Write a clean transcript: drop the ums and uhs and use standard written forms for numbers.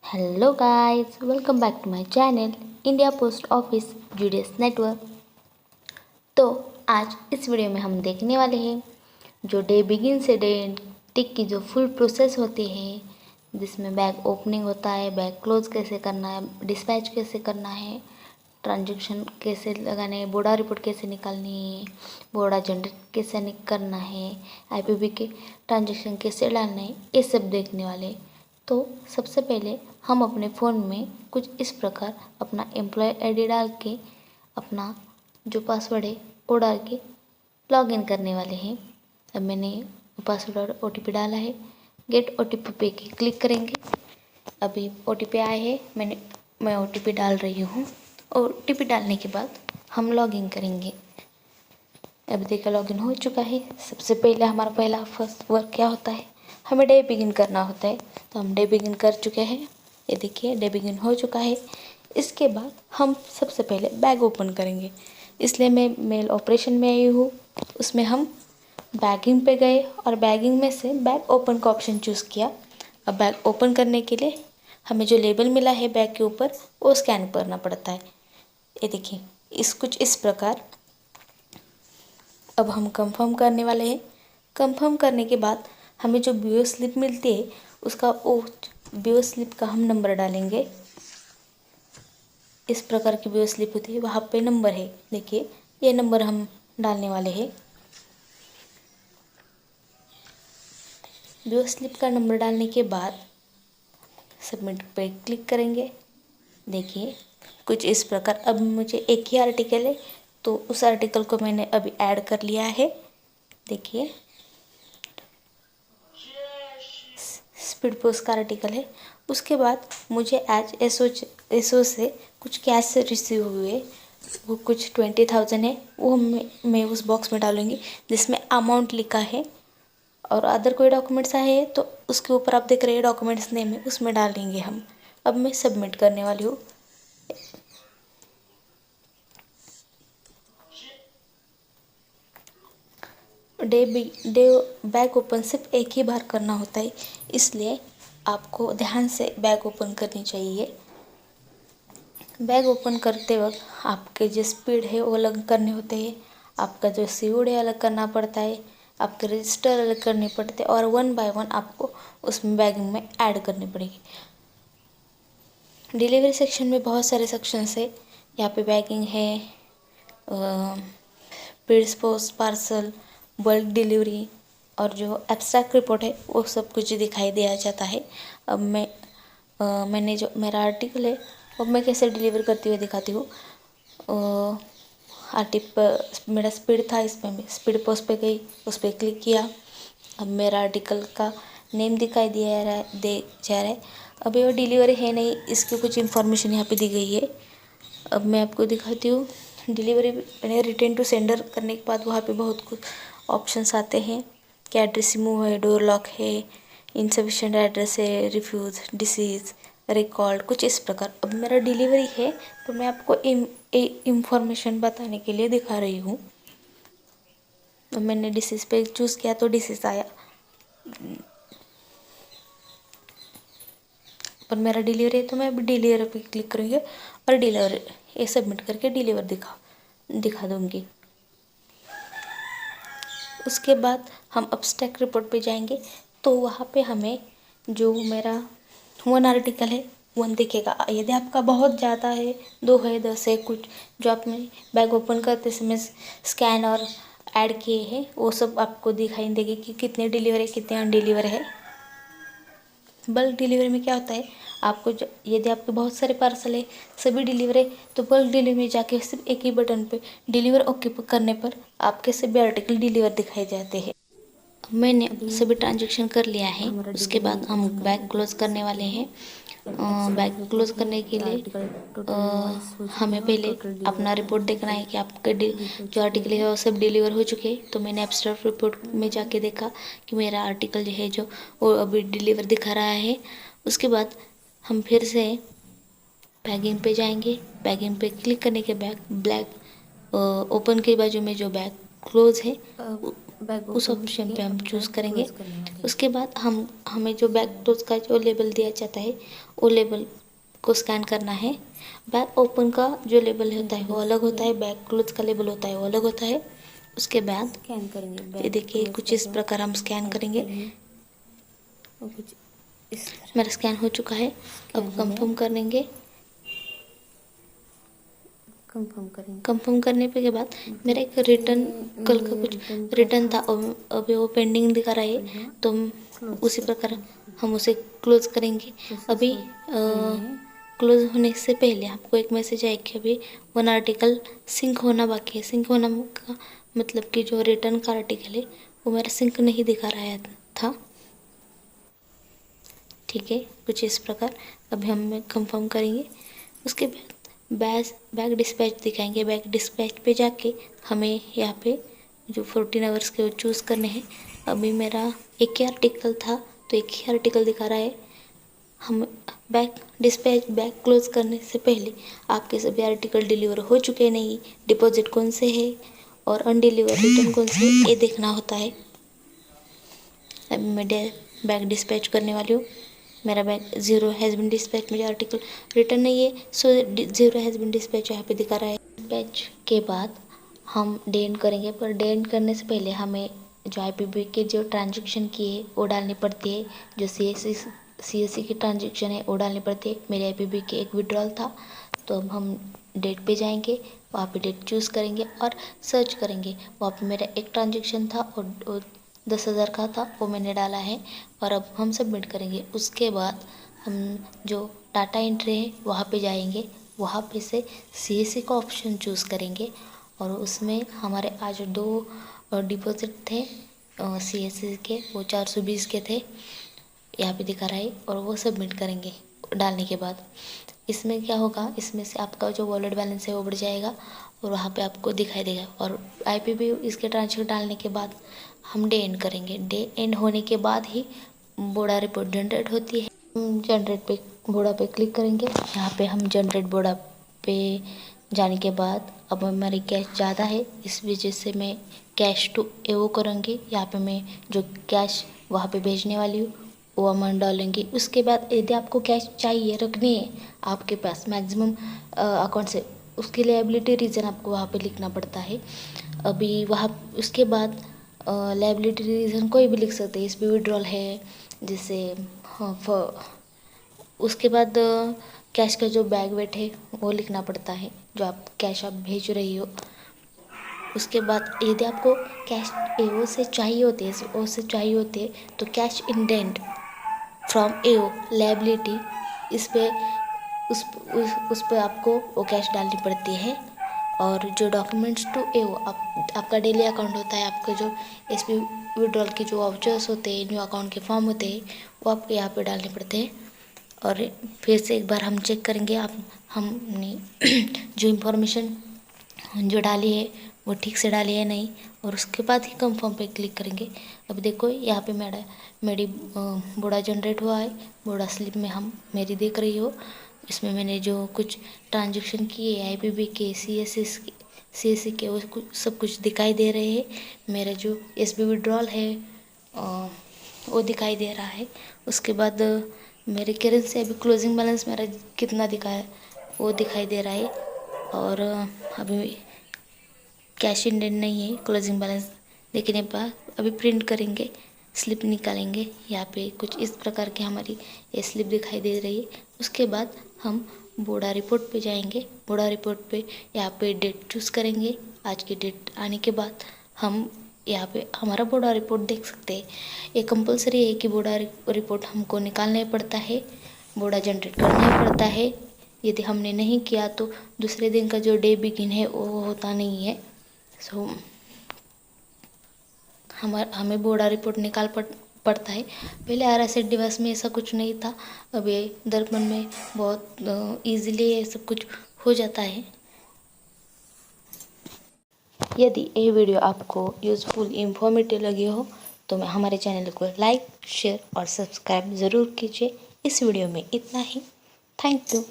Hello guys, welcome back to my channel India post office GDS network. तो आज इस video में हम देखने वाले हैं जो डे बिगिन से डे एंड टिक की जो फुल प्रोसेस होती है, जिसमें बैग ओपनिंग होता है, बैग क्लोज कैसे करना है, डिस्पैच कैसे करना है, ट्रांजैक्शन कैसे लगाना है, बोर्डा रिपोर्ट कैसे निकालनी है, बोर्डा जनरेट कैसे करना है, आईपीबी के ट्रांजैक्शन कैसे डालना है, ये सब देखने वाले हैं। तो सबसे पहले हम अपने फ़ोन में कुछ इस प्रकार अपना एम्प्लॉय आईडी डाल के अपना जो पासवर्ड है वो डाल के लॉगिन करने वाले हैं। अब मैंने पासवर्ड और ओटीपी डाला है। गेट ओटीपी पे क्लिक करेंगे। अभी ओटीपी आए हैं, मैं ओटीपी डाल रही हूँ। ओटीपी डालने के बाद हम लॉगिन करेंगे। अब देखा लॉगिन हो चुका है। सबसे पहले हमारा पहला फर्स्ट वर्क क्या होता है, हमें डे बिगिन करना होता है। तो हम डे बिगिन कर चुके हैं। ये देखिए डे बिगिन हो चुका है। इसके बाद हम सबसे पहले बैग ओपन करेंगे, इसलिए मैं मेल ऑपरेशन में आई हूँ। उसमें हम बैगिंग पे गए और बैगिंग में से बैग ओपन का ऑप्शन चूज़ किया। अब बैग ओपन करने के लिए हमें जो लेबल मिला है बैग के ऊपर वो स्कैन करना पड़ता है। ये देखिए कुछ इस प्रकार। अब हम कंफर्म करने वाले हैं। कंफर्म करने के बाद हमें जो बीओ स्लिप मिलती है उसका वो बीओ स्लिप का हम नंबर डालेंगे। इस प्रकार की बीओ स्लिप होती है, वहाँ पे नंबर है, देखिए ये नंबर हम डालने वाले हैं। बीओ स्लिप का नंबर डालने के बाद सबमिट पे क्लिक करेंगे। देखिए कुछ इस प्रकार। अब मुझे एक ही आर्टिकल है तो उस आर्टिकल को मैंने अभी ऐड कर लिया है। देखिए स्पीड पोस्ट का आर्टिकल है। उसके बाद मुझे एज एसओ से कुछ कैश रिसीव हुए, वो कुछ 20,000 है। वो मैं उस बॉक्स में डालूँगी जिसमें अमाउंट लिखा है। और अदर कोई डॉक्यूमेंट्स आए हैं तो उसके ऊपर आप देख रहे हैं डॉक्यूमेंट्स नेम है, उसमें डालेंगे हम। अब मैं सबमिट करने वाली हूँ। डे बैग ओपन सिर्फ एक ही बार करना होता है, इसलिए आपको ध्यान से बैग ओपन करनी चाहिए। बैग ओपन करते वक्त आपके जो स्पीड है वो अलग करने होते हैं, आपका जो सीवूड है अलग करना पड़ता है, आपके रजिस्टर अलग करने पड़ते हैं और 1 बाय 1 आपको उसमें बैगिंग में ऐड करनी पड़ेगी। डिलीवरी सेक्शन में बहुत सारे सेक्शंस है। यहाँ पे बैगिंग है, speed post, parcel, bulk delivery और जो एब्स्ट्रैक्ट रिपोर्ट है वो सब कुछ दिखाई दिया जाता है। अब मैंने जो मेरा आर्टिकल है अब मैं कैसे डिलीवर करती हुई दिखाती हूँ। मेरा स्पीड था, इसमें मैं स्पीड पोस्ट पे गई, उस पर क्लिक किया। अब मेरा आर्टिकल का नेम दिखाई दिया जा रहा है। अब ये डिलीवरी है नहीं, इसकी कुछ इन्फॉर्मेशन यहाँ पे दी गई है। अब मैं आपको दिखाती हूँ डिलीवरी। मैंने रिटर्न टू सेंडर करने के बाद वहाँ पे बहुत कुछ ऑप्शंस आते हैं कि एड्रेस रिमूव है, डोर लॉक है, इनसफिशिएंट एड्रेस है, रिफ्यूज़, डिसीज़, रिकॉल्ड, कुछ इस प्रकार। अब मेरा डिलीवरी है तो मैं आपको इंफॉर्मेशन बताने के लिए दिखा रही हूँ। अब मैंने डिसीज़ पे चूज़ किया तो डिसीज़ आया, पर मेरा डिलीवर है तो मैं अभी डिलीवर पे क्लिक करूँगी और डिलीवर ये सबमिट करके डिलीवर दिखा दूँगी। उसके बाद हम एब्स्ट्रैक्ट रिपोर्ट पे जाएंगे तो वहाँ पे हमें जो मेरा 1 आर्टिकल है 1 दिखेगा। यदि आपका बहुत ज़्यादा है, 2 है, 10 है, कुछ जो आपने बैग ओपन करते समय स्कैन और ऐड किए हैं वो सब आपको दिखाई देगी कि कितने डिलीवर है, कितने अनडिलीवर है। बल्क डिलीवरी में क्या होता है, आपको यदि आपके बहुत सारे पार्सल है, सभी डिलीवर है, तो बल्क डिलीवरी में जाके सिर्फ एक ही बटन पे डिलीवर ओके करने पर आपके सभी आर्टिकल डिलीवर दिखाई जाते हैं। मैंने सभी ट्रांजेक्शन कर लिया है। उसके बाद हम बैग क्लोज करने वाले हैं। बैग क्लोज करने के लिए हमें पहले अपना रिपोर्ट देखना है कि आपके जो आर्टिकल है वो सब डिलीवर हो चुके हैं। तो मैंने एब्स्ट्रैक्ट रिपोर्ट में जाके देखा कि मेरा आर्टिकल जो है जो वो अभी डिलीवर दिखा रहा है। उसके बाद हम फिर से बैगिंग पे जाएंगे। बैगिंग पे क्लिक करने के बाद ओपन के बाजू में जो बैग क्लोज है उस ऑप्शन पे हम चूज़ करेंगे। उसके बाद हमें जो बैक क्लोज का जो लेबल दिया जाता है वो लेबल को स्कैन करना है। बैक ओपन का जो लेबल होता है वो अलग होता है, बैक क्लोज का लेबल होता है वो अलग होता है। उसके बाद स्कैन करेंगे। ये देखिए कुछ इस प्रकार हम स्कैन करेंगे। और कुछ इस तरह मेरा स्कैन हो चुका है। अब कंफर्म करेंगे। कंफर्म करने पे के बाद मेरा एक रिटर्न कल का कुछ रिटर्न था, अभी वो पेंडिंग दिखा रहा है, तो उसी प्रकार हम उसे क्लोज करेंगे। अभी क्लोज होने से पहले आपको एक मैसेज आए कि अभी 1 आर्टिकल सिंक होना बाकी है। सिंक होना का मतलब कि जो रिटर्न का आर्टिकल है वो मेरा सिंक नहीं दिखा रहा था। ठीक है, कुछ इस प्रकार अभी हम कंफर्म करेंगे। उसके बाद बैक डिस्पैच दिखाएंगे। बैक डिस्पैच पे जाके हमें यहाँ पे जो 14 आवर्स के वो चूज़ करने हैं। अभी मेरा एक ही आर्टिकल था तो एक ही आर्टिकल दिखा रहा है। हम बैक क्लोज करने से पहले आपके सभी आर्टिकल डिलीवर हो चुके हैं नहीं, डिपॉजिट कौन से है और अनडिलीवर रिटर्न कौन से है, ये देखना होता है। अभी मैं बैक डिस्पैच करने वाली हूँ। मेरा बैग 0 हैज़ बिन डिस्पैच, मुझे आर्टिकल रिटर्न नहीं है, सो 0 हैज़ बिन डिस्पैच यहाँ पे दिखा रहा है। डिस्पैच के बाद हम डेंट करेंगे, पर डेंट करने से पहले हमें जो IPB के जो ट्रांजेक्शन की है वो डालनी पड़ती है। जो CSC की ट्रांजेक्शन है वो डालनी पड़ती है। मेरे IPB के एक विड्रॉल था, तो अब हम डेट पे जाएंगे, वहाँ पे डेट चूज़ करेंगे और सर्च करेंगे। वहाँ पे मेरा एक ट्रांजेक्शन था और 10,000 का था, वो मैंने डाला है और अब हम सबमिट करेंगे। उसके बाद हम जो डाटा एंट्री है वहाँ पे जाएंगे, वहाँ पे से CSC का ऑप्शन चूज़ करेंगे और उसमें हमारे आज 2 डिपॉजिट थे CSC के, वो 420 के थे, यहाँ पे दिखा रहा है, और वो सबमिट करेंगे। डालने के बाद इसमें क्या होगा, इसमें से आपका जो वॉलेट बैलेंस है वो बढ़ जाएगा और वहाँ पे आपको दिखाई देगा। और IPB इसके ट्रांसफर डालने के बाद हम डे एंड करेंगे। डे एंड होने के बाद ही बोड़ा रिपोर्ट जनरेट होती है। जनरेट पे बोड़ा पे क्लिक करेंगे। यहाँ पे हम जनरेट बोड़ा पे जाने के बाद अब हमारी कैश ज़्यादा है, इस वजह से मैं कैश टू एवो करूँगी। यहाँ पे मैं जो कैश वहाँ पे भेजने वाली हूँ वो अमाउंट डालेंगी। उसके बाद यदि आपको कैश चाहिए रखनी है आपके पास मैक्सिमम अकाउंट से, उसके लिए लायबिलिटी रीज़न आपको वहाँ पे लिखना पड़ता है। अभी वहाँ उसके बाद लायबिलिटी रीज़न कोई भी लिख सकते हैं। इस भी विड्रॉल है जैसे उसके बाद कैश का जो बैग वेट है वो लिखना पड़ता है, जो आप कैश आप भेज रही हो। उसके बाद यदि आपको कैश एओ से चाहिए होते हैं तो cash indent from AO liability, इस पे उस पे आपको वो कैश डालनी पड़ती है। और जो डॉक्यूमेंट्स टू एओ आपका डेली अकाउंट होता है, आपका जो SP विड्रॉल के जो वाउचर्स होते हैं, न्यू अकाउंट के फॉर्म होते हैं, वो आपको यहाँ पे डालने पड़ते हैं। और फिर से एक बार हम चेक करेंगे हमने जो इन्फॉर्मेशन जो डाली है वो ठीक से डाली है नहीं, और उसके बाद ही कंफर्म पे क्लिक करेंगे। अब देखो यहाँ पे मेरी बोड़ा जनरेट हुआ है। बोड़ा स्लिप में हम मेरी देख रही हो, इसमें मैंने जो कुछ ट्रांजेक्शन किए IPB के CSC के वो सब कुछ दिखाई दे रहे हैं। मेरा जो SB विड्रॉल है वो दिखाई दे रहा है। उसके बाद मेरे करेंट से अभी क्लोजिंग बैलेंस मेरा कितना दिखा है वो दिखाई दे रहा है। और अभी कैश इंडेंट नहीं है, क्लोजिंग बैलेंस देखने पर अभी प्रिंट करेंगे, स्लिप निकालेंगे। यहाँ पे कुछ इस प्रकार की हमारी ये स्लिप दिखाई दे रही है। उसके बाद हम बोड़ा रिपोर्ट पे जाएंगे। बोड़ा रिपोर्ट पे यहाँ पे डेट चूज़ करेंगे। आज की डेट आने के बाद हम यहाँ पे हमारा बोड़ा रिपोर्ट देख सकते हैं। ये कंपलसरी है कि बोड़ा रिपोर्ट हमको निकालना ही पड़ता है, बोड़ा जनरेट करना ही पड़ता है। यदि हमने नहीं किया तो दूसरे दिन का जो डे बिगिन है वो होता नहीं है। सो हमें बोड़ा रिपोर्ट निकाल पड़ता है। पहले RSS डिवाइस में ऐसा कुछ नहीं था, अब ये दर्पण में बहुत ईजिली ये सब कुछ हो जाता है। यदि ये वीडियो आपको यूज़फुल इन्फॉर्मेटिव लगी हो तो हमारे चैनल को लाइक, शेयर और सब्सक्राइब ज़रूर कीजिए। इस वीडियो में इतना ही। Thank you.